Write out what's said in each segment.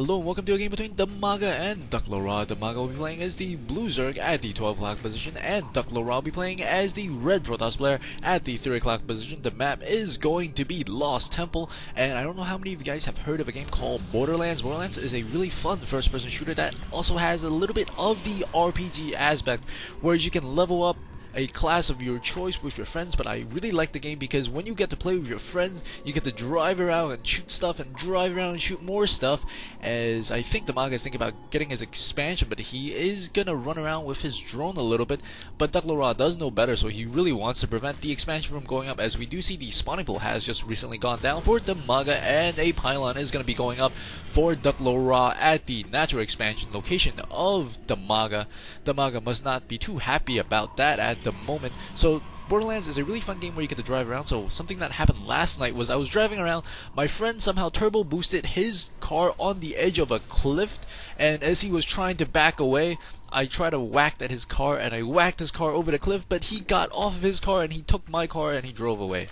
Hello and welcome to a game between DIMAGA and DuckloadRa. DIMAGA will be playing as the blue Zerg at the 12 o'clock position, and DuckloadRa will be playing as the red Protoss player at the 3 o'clock position. The map is going to be Lost Temple, and I don't know how many of you guys have heard of a game called Borderlands. Borderlands is a really fun first-person shooter that also has a little bit of the RPG aspect, where you can level up a class of your choice with your friends. But I really like the game because when you get to play with your friends, you get to drive around and shoot stuff and drive around and shoot more stuff, as I think DIMAGA is thinking about getting his expansion, but he is gonna run around with his drone a little bit. But DuckloadRa does know better, so he really wants to prevent the expansion from going up, as we do see the spawning pool has just recently gone down for DIMAGA, and a pylon is gonna be going up for DuckloadRa at the natural expansion location of DIMAGA. DIMAGA must not be too happy about that at the moment. So Borderlands is a really fun game where you get to drive around. So something that happened last night was I was driving around, my friend somehow turbo boosted his car on the edge of a cliff, and as he was trying to back away, I tried to whack at his car, and I whacked his car over the cliff, but he got off of his car and he took my car and he drove away.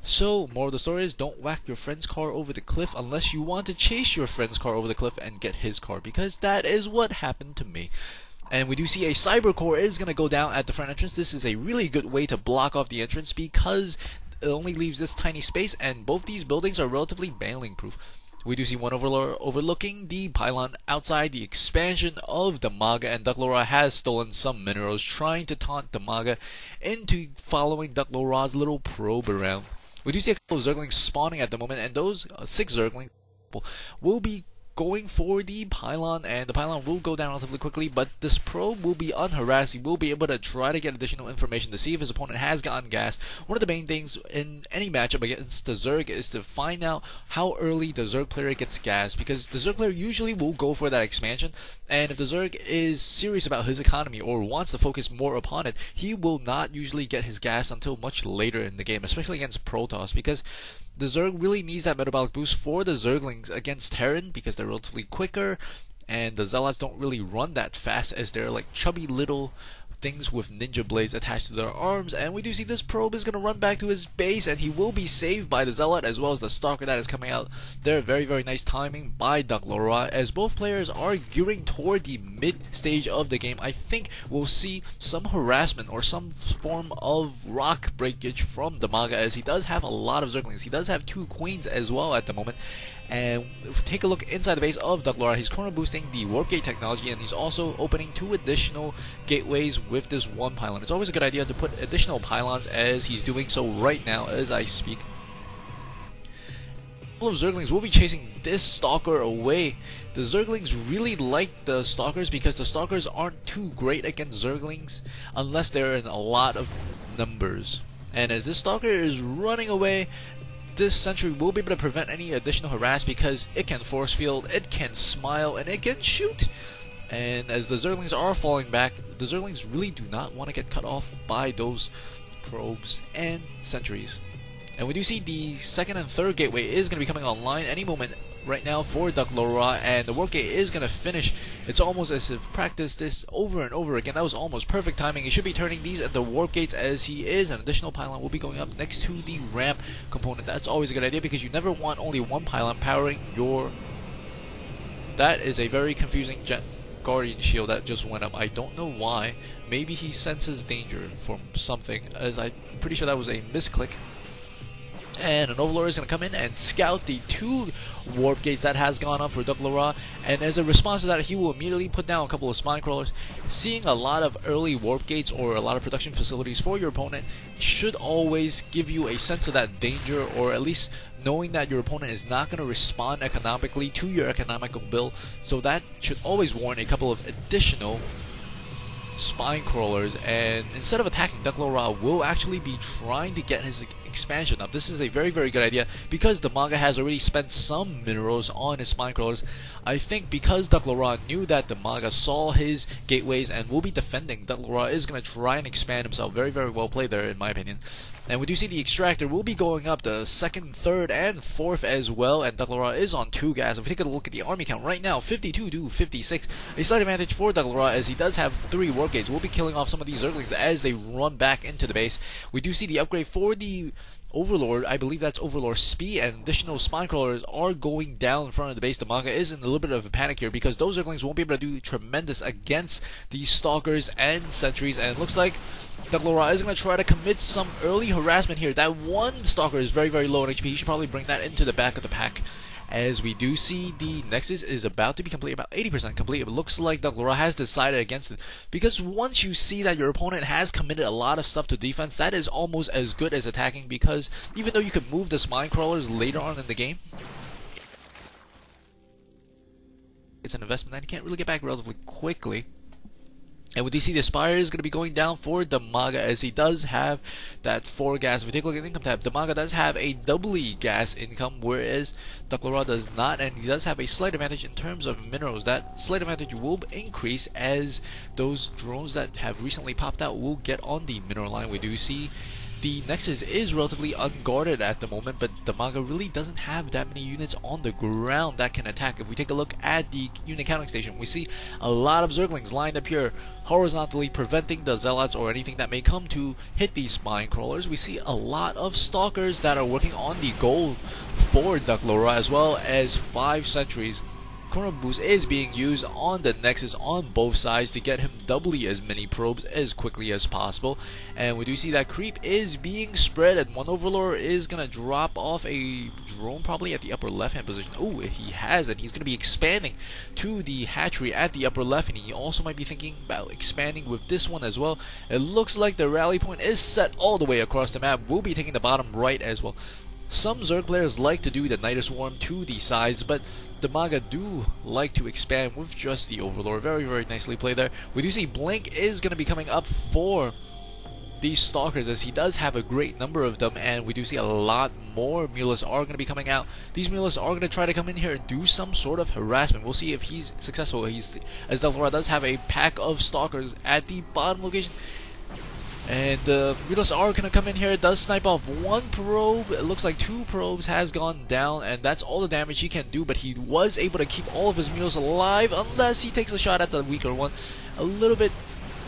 So, moral of the story is, don't whack your friend's car over the cliff unless you want to chase your friend's car over the cliff and get his car, because that is what happened to me. And we do see a cyber core is going to go down at the front entrance. This is a really good way to block off the entrance because it only leaves this tiny space, and both these buildings are relatively bailing proof. We do see one overlooking the pylon outside the expansion of DIMAGA, and DuckloadRa has stolen some minerals, trying to taunt DIMAGA into following DuckloadRa's little probe around. We do see a couple of Zerglings spawning at the moment, and those 6 Zerglings will be going for the pylon, and the pylon will go down relatively quickly, but this probe will be unharassed. He will be able to try to get additional information to see if his opponent has gotten gas. One of the main things in any matchup against the Zerg is to find out how early the Zerg player gets gas, because the Zerg player usually will go for that expansion, and if the Zerg is serious about his economy or wants to focus more upon it, he will not usually get his gas until much later in the game, especially against Protoss, because the Zerg really needs that metabolic boost for the Zerglings against Terran, because they're relatively quicker, and the Zealots don't really run that fast, as they're like chubby little things with ninja blades attached to their arms. And we do see this probe is going to run back to his base, and he will be saved by the Zealot as well as the Stalker that is coming out there. Very, very nice timing by DuckloadRa, as both players are gearing toward the mid stage of the game. I think we'll see some harassment or some form of rock breakage from DIMAGA, as he does have a lot of Zerglings. He does have 2 Queens as well at the moment. And if we take a look inside the base of DuckloadRa, he's corner boosting the warp gate technology, and he's also opening 2 additional gateways with this 1 pylon. It's always a good idea to put additional pylons, as he's doing so right now as I speak. All of Zerglings will be chasing this Stalker away. The Zerglings really like the Stalkers because the Stalkers aren't too great against Zerglings unless they're in a lot of numbers. And as this Stalker is running away, this sentry will be able to prevent any additional harass, because it can force field, it can smile, and it can shoot. And as the Zerglings are falling back, the Zerglings really do not want to get cut off by those probes and sentries. And we do see the 2nd and 3rd gateway is going to be coming online any moment right now for DuckloadRa, and the warp gate is going to finish. It's almost as if practiced this over and over again. That was almost perfect timing. He should be turning these at the warp gates as he is. An additional pylon will be going up next to the ramp component. That's always a good idea, because you never want only 1 pylon powering your... That is a very confusing Guardian shield that just went up. I don't know why. Maybe he senses danger from something, as I'm pretty sure that was a misclick. And an Overlord is going to come in and scout the 2 warp gates that has gone up for DuckloadRa, and as a response to that, he will immediately put down a couple of spine crawlers. Seeing a lot of early warp gates or a lot of production facilities for your opponent should always give you a sense of that danger, or at least knowing that your opponent is not going to respond economically to your economical build. So that should always warrant a couple of additional spine crawlers, and instead of attacking, DuckloadRa will actually be trying to get his expansion up. This is a very, very good idea, because DIMAGA has already spent some minerals on his spine crawlers. I think because DuckloadRa knew that DIMAGA saw his gateways and will be defending, DuckloadRa is going to try and expand himself. Very, very well played there, in my opinion. And we do see the extractor will be going up the 2nd, 3rd, and 4th as well, and DuckloadRa is on 2 gas. If we take a look at the army count right now, 52 to 56, a slight advantage for DuckloadRa, as he does have 3 warp gates. We'll be killing off some of these Zerglings as they run back into the base. We do see the upgrade for the Overlord, I believe that's Overlord speed, and additional spine crawlers are going down in front of the base. DIMAGA is in a little bit of a panic here because those Zerglings won't be able to do tremendous against these Stalkers and Sentries, and it looks like DuckloadRa is going to try to commit some early harassment here. That one Stalker is very, very low in HP. He should probably bring that into the back of the pack. As we do see the Nexus is about to be complete, about 80% complete. It looks like DuckloadRa has decided against it. Because once you see that your opponent has committed a lot of stuff to defense, that is almost as good as attacking, because even though you could move the spine crawlers later on in the game, it's an investment that you can't really get back relatively quickly. And we do see the Spire is going to be going down for DIMAGA, as he does have that 4 gas. If we take a look at the income tab, DIMAGA does have a doubly gas income, whereas DuckloadRa does not, and he does have a slight advantage in terms of minerals. That slight advantage will increase as those drones that have recently popped out will get on the mineral line. We do see the Nexus is relatively unguarded at the moment, but DIMAGA really doesn't have that many units on the ground that can attack. If we take a look at the unit counting station, we see a lot of Zerglings lined up here horizontally, preventing the Zealots or anything that may come to hit these spine crawlers. We see a lot of Stalkers that are working on the gold for DuckloadRa, as well as 5 sentries. Chrono Boost is being used on the Nexus on both sides to get him doubly as many probes as quickly as possible. And we do see that creep is being spread, and one Overlord is going to drop off a drone probably at the upper left hand position. Oh, he has it. He's going to be expanding to the hatchery at the upper left, and he also might be thinking about expanding with this one as well. It looks like the rally point is set all the way across the map. We'll be taking the bottom right as well. Some Zerg players like to do the Nidus Swarm to the sides, but DIMAGA do like to expand with just the Overlord. Very, very nicely played there. We do see Blink is going to be coming up for these Stalkers, as he does have a great number of them, and we do see a lot more Mulas are going to be coming out. These Mulas are going to try to come in here and do some sort of harassment. We'll see if he's successful, as DuckloadRa does have a pack of Stalkers at the bottom location. And the Mulas are going to come in here. It does snipe off 1 probe. It looks like 2 probes has gone down, and that's all the damage he can do. But he was able to keep all of his Mulas alive, unless he takes a shot at the weaker one. A little bit.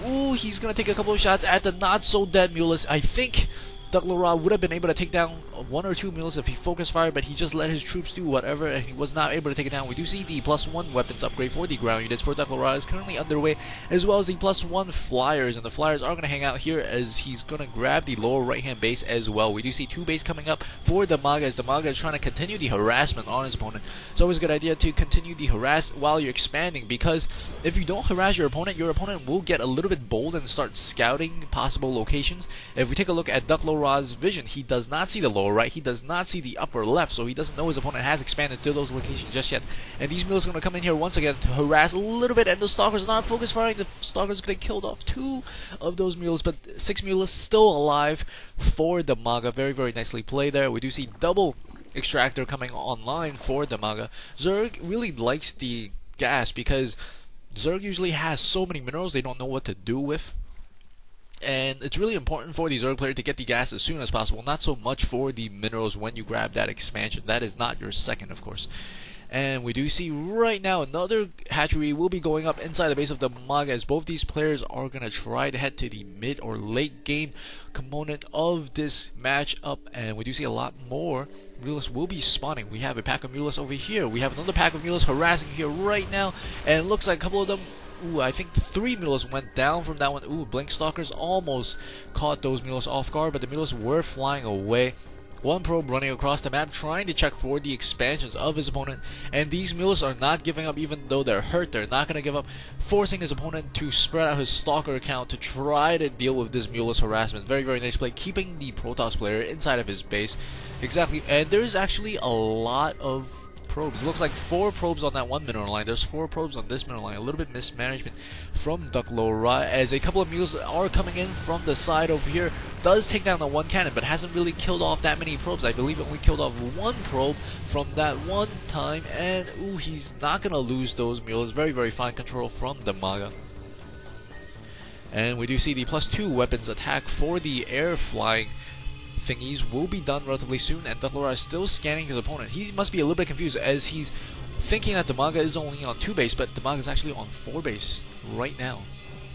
Ooh, he's going to take a couple of shots at the not-so-dead Mulas. I think DuckloadRa would have been able to take down 1 or 2 Mulas if he focused fire, but he just let his troops do whatever, and he was not able to take it down. We do see the +1 weapons upgrade for the ground units for DuckloadRa is currently underway, as well as the +1 flyers, and the flyers are going to hang out here as he's going to grab the lower right-hand base as well. We do see 2 base coming up for DIMAGA, as DIMAGA is trying to continue the harassment on his opponent. It's always a good idea to continue the harass while you're expanding, because if you don't harass your opponent will get a little bit bold and start scouting possible locations. If we take a look at DuckloadRa's vision, he does not see the lower right, he does not see the upper left, so he doesn't know his opponent has expanded to those locations just yet. And these Mulas are going to come in here once again to harass a little bit, and the Stalkers are not focus firing. The Stalkers are going to kill off 2 of those Mulas, but 6 Mulas still alive for DIMAGA. Very, very nicely played there. We do see double extractor coming online for DIMAGA. Zerg really likes the gas, because Zerg usually has so many minerals they don't know what to do with. And it's really important for the Zerg player to get the gas as soon as possible, not so much for the minerals when you grab that expansion. That is not your second, of course. And we do see right now another hatchery will be going up inside the base of DIMAGA, as both these players are going to try to head to the mid or late game component of this matchup. And we do see a lot more Mulas will be spawning. We have a pack of Mulas over here. We have another pack of Mulas harassing here right now. And it looks like a couple of them. Ooh, I think 3 Mulas went down from that one. Ooh, Blink Stalkers almost caught those Mulas off guard, but the Mulas were flying away. 1 probe running across the map, trying to check for the expansions of his opponent. And these Mulas are not giving up, even though they're hurt. They're not going to give up, forcing his opponent to spread out his Stalker count to try to deal with this Mulas harassment. Very, very nice play, keeping the Protoss player inside of his base. Exactly, and there's actually a lot of probes. It looks like 4 probes on that one mineral line. There's 4 probes on this mineral line. A little bit mismanagement from DuckloadRa, as a couple of Mules are coming in from the side over here. Does take down the 1 cannon, but hasn't really killed off that many probes. I believe it only killed off 1 probe from that one time, and ooh, he's not going to lose those Mules. Very, very fine control from DIMAGA. And we do see the +2 weapons attack for the air flying thingies will be done relatively soon, and DuckloadRa is still scanning his opponent. He must be a little bit confused, as he's thinking that DIMAGA is only on 2 base, but DIMAGA is actually on 4 base right now.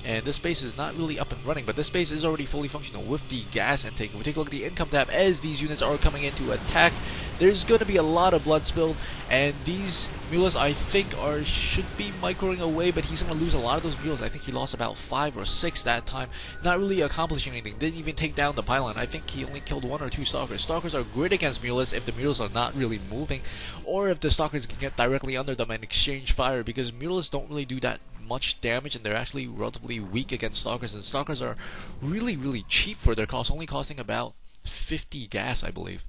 and this base is not really up and running, but this base is already fully functional with the gas intake. If we take a look at the income tab, as these units are coming in to attack, there's going to be a lot of blood spilled, and these mulas I think should be microing away, but he's going to lose a lot of those mulas. I think he lost about 5 or 6 that time, not really accomplishing anything. Didn't even take down the pylon. I think he only killed 1 or 2 stalkers. Stalkers are great against mulas if the mulas are not really moving, or if the stalkers can get directly under them and exchange fire, because mulas don't really do that much damage, and they're actually relatively weak against stalkers, and stalkers are really cheap for their cost, only costing about 50 gas, I believe.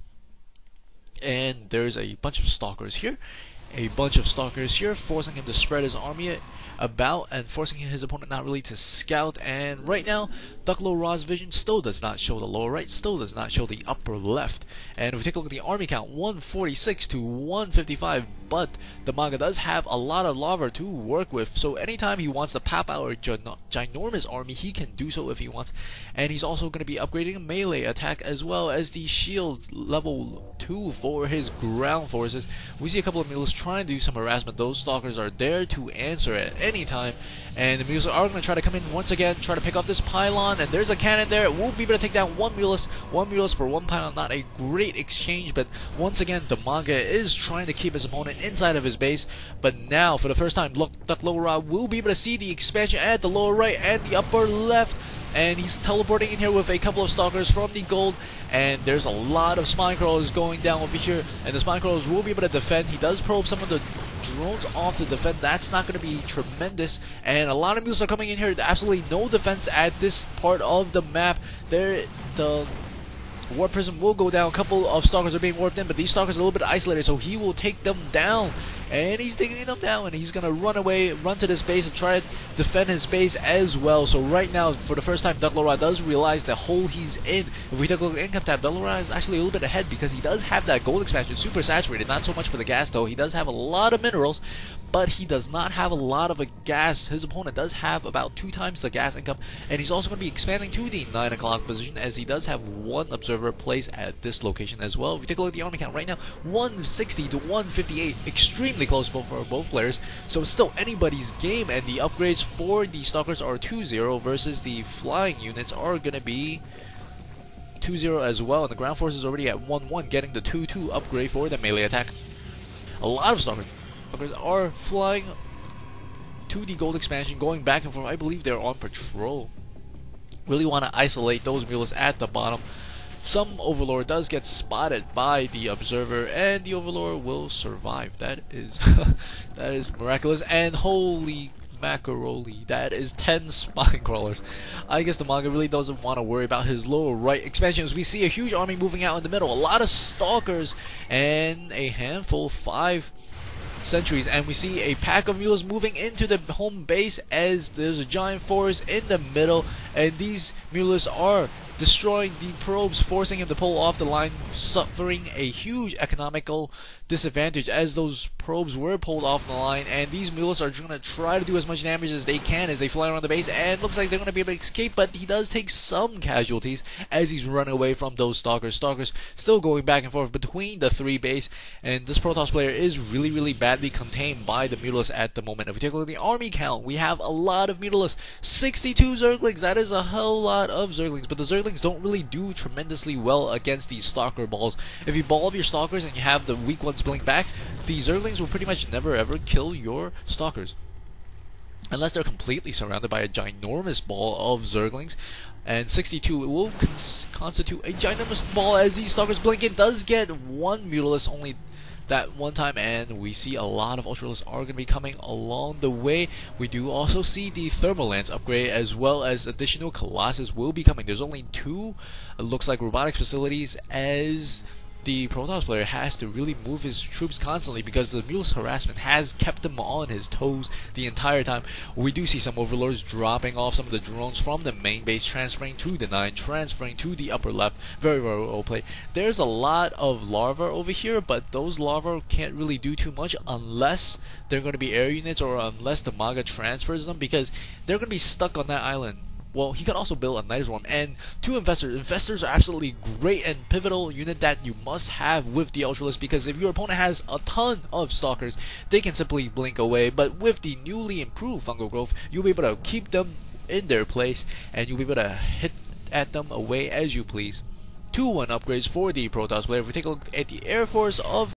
And there's a bunch of stalkers here, forcing him to spread his army about and forcing his opponent not really to scout. And right now, DuckloadRa's vision still does not show the lower right, still does not show the upper left. And if we take a look at the army count, 146 to 155, but DIMAGA does have a lot of lava to work with, so anytime he wants to pop out a ginormous army, he can do so if he wants. And he's also going to be upgrading a melee attack as well as the shield level 2 for his ground forces. We see a couple of mules trying to do some harassment. Those stalkers are there to answer at any time, and the mules are going to try to come in once again, try to pick off this pylon, and there's a cannon there. It won't be able to take down one mulus for one pylon. Not a great exchange, but once again DIMAGA is trying to keep his opponent inside of his base. But now, for the first time, DuckloadRa will be able to see the expansion at the lower right and the upper left, and he's teleporting in here with a couple of stalkers from the gold, and there's a lot of spine crawlers going down over here, and the spine crawlers will be able to defend. He does probe some of the drones off to defend. That's not going to be tremendous, and a lot of mules are coming in here. Absolutely no defense at this part of the map. The warp prism will go down. A couple of stalkers are being warped in, but these stalkers are a little bit isolated, so he will take them down. And he's taking them down, and he's going to run away, run to this base, and try to defend his base as well. So right now, for the first time, DuckloadRa does realize the hole he's in. If we take a look at income tab, DuckloadRa is actually a little bit ahead because he does have that gold expansion, super saturated. Not so much for the gas, though. He does have a lot of minerals, but he does not have a lot of gas. His opponent does have about 2 times the gas income, and he's also going to be expanding to the 9 o'clock position, as he does have 1 observer placed at this location as well. If we take a look at the army count right now, 160 to 158, extremely close for both players, so it's still anybody's game. And the upgrades for the stalkers are 2-0 versus the flying units are going to be 2-0 as well, and the ground force is already at 1-1, getting the 2-2 upgrade for the melee attack. A lot of stalkers are flying to the gold expansion, going back and forth. I believe they're on patrol. Really want to isolate those mules at the bottom. Some Overlord does get spotted by the observer, and the Overlord will survive. That is that is miraculous. And holy macaroni, that is 10 spine crawlers. I guess DIMAGA really doesn't want to worry about his lower right expansions. We see a huge army moving out in the middle, a lot of stalkers, and a handful, 5 sentries, and we see a pack of mules moving into the home base as there's a giant forest in the middle, and these mules are destroying the probes, forcing him to pull off the line, suffering a huge economical disadvantage as those probes were pulled off the line. And these mules are going to try to do as much damage as they can as they fly around the base, and looks like they're going to be able to escape, but he does take some casualties as he's running away from those stalkers. Stalkers still going back and forth between the 3 base, and this Protoss player is really badly contained by the mules at the moment. If we take a look at the army count, we have a lot of mules, 62 Zerglings. That is a hell lot of Zerglings, but the Zerglings don't really do tremendously well against these stalker balls. If you ball up your stalkers and you have the weak ones blink back, the Zerglings will pretty much never ever kill your stalkers unless they're completely surrounded by a ginormous ball of Zerglings. And 62, it will constitute a ginormous ball as these stalkers blink. It does get 1 Mutalisk only that one time, and we see a lot of Ultralisks are going to be coming along the way. We do also see the Thermal Lance upgrade, as well as additional Colossus will be coming. There's only 2, it looks like, robotics facilities, as the Protoss player has to really move his troops constantly because the mule's harassment has kept him on his toes the entire time. We do see some Overlords dropping off some of the drones from the main base, transferring to the 9, transferring to the upper left. Very well played. There's a lot of larvae over here, but those larvae can't really do too much unless they're going to be air units, or unless DIMAGA transfers them, because they're going to be stuck on that island. Well, he could also build a Night Swarm, and 2 Infestors. Infestors are absolutely great and pivotal unit that you must have with the Ultralisk, because if your opponent has a ton of Stalkers, they can simply blink away. But with the newly improved Fungal Growth, you'll be able to keep them in their place, and you'll be able to hit at them away as you please. 2-1 upgrades for the Protoss player. If we take a look at the Air Force of